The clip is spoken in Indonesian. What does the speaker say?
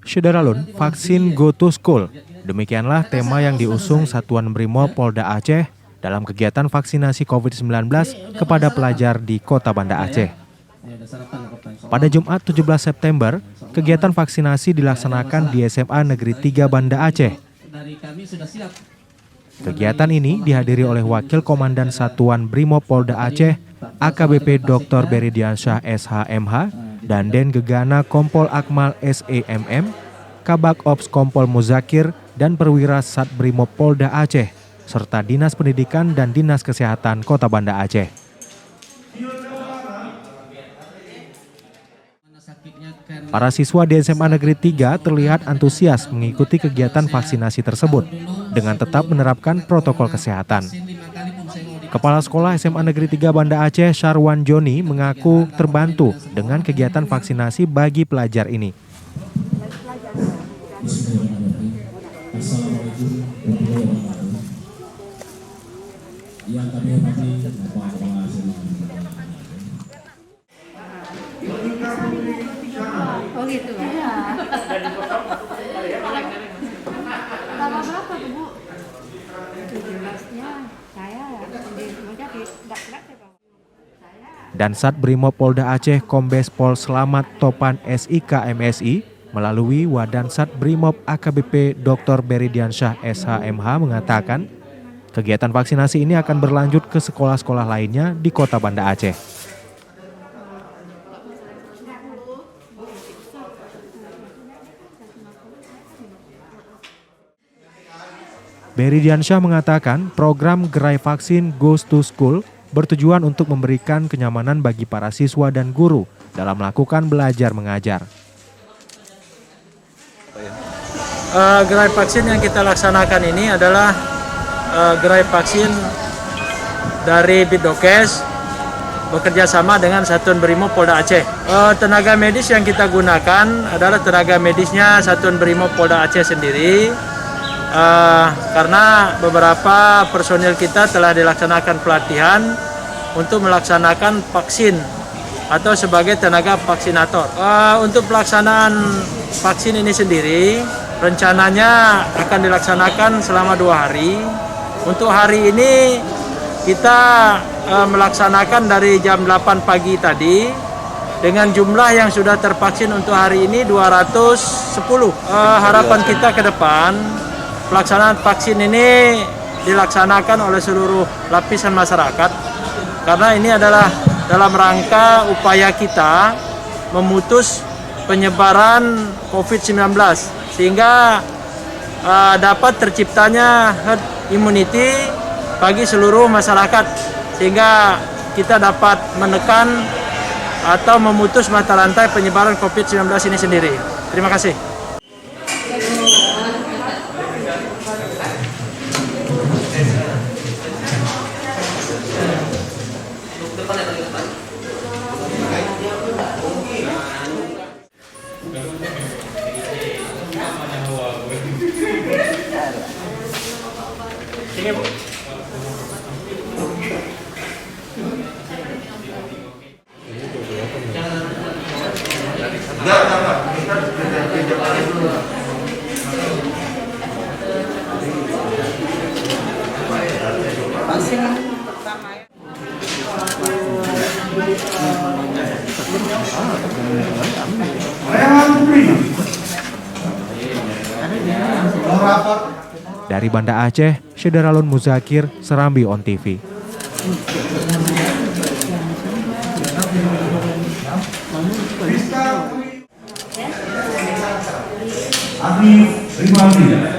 Syederalun, vaksin Go to School. Demikianlah tema yang diusung Satuan Brimob Polda Aceh dalam kegiatan vaksinasi COVID-19 kepada pelajar di Kota Banda Aceh. Pada Jumat 17 September, kegiatan vaksinasi dilaksanakan di SMA Negeri 3 Banda Aceh. Kegiatan ini dihadiri oleh Wakil Komandan Satuan Brimob Polda Aceh, AKBP Dr. Beridiansyah SHMH, dan Den Gegana Kompol Akmal SEMM, Kabak Ops Kompol Muzakir, dan Perwira Sat Brimob Polda Aceh, serta Dinas Pendidikan dan Dinas Kesehatan Kota Banda Aceh. Para siswa di SMA Negeri 3 terlihat antusias mengikuti kegiatan vaksinasi tersebut dengan tetap menerapkan protokol kesehatan. Kepala Sekolah SMA Negeri 3 Banda Aceh, Syarwan Joni, mengaku terbantu dengan kegiatan vaksinasi bagi pelajar ini. Oh gitu ya. Tanggal berapa tuh Bu? 17-nya saya Dan Sat Brimob Polda Aceh Kombes Pol Slamet Topan SIK MSI melalui Wadansat Brimob AKBP Dr. Beridiansyah SHMH mengatakan kegiatan vaksinasi ini akan berlanjut ke sekolah-sekolah lainnya di Kota Banda Aceh. Beridiansyah mengatakan program Gerai Vaksin Goes to School bertujuan untuk memberikan kenyamanan bagi para siswa dan guru dalam melakukan belajar mengajar. Gerai vaksin yang kita laksanakan ini adalah gerai vaksin dari Bidokes bekerja sama dengan Satuan Brimob Polda Aceh. Tenaga medis yang kita gunakan adalah tenaga medisnya Satuan Brimob Polda Aceh sendiri. Karena beberapa personil kita telah dilaksanakan pelatihan untuk melaksanakan vaksin atau sebagai tenaga vaksinator. Untuk pelaksanaan vaksin ini sendiri rencananya akan dilaksanakan selama 2 hari. Untuk hari ini kita melaksanakan dari jam 8 pagi tadi dengan jumlah yang sudah tervaksin untuk hari ini 210. Harapan kita ke depan pelaksanaan vaksin ini dilaksanakan oleh seluruh lapisan masyarakat karena ini adalah dalam rangka upaya kita memutus penyebaran COVID-19 sehingga dapat terciptanya herd immunity bagi seluruh masyarakat sehingga kita dapat menekan atau memutus mata rantai penyebaran COVID-19 ini sendiri. Terima kasih. Sini Bu. Vaksin pertama ya. Dari Banda Aceh, Syederalun Muzakir, Serambi On TV. Terima kasih.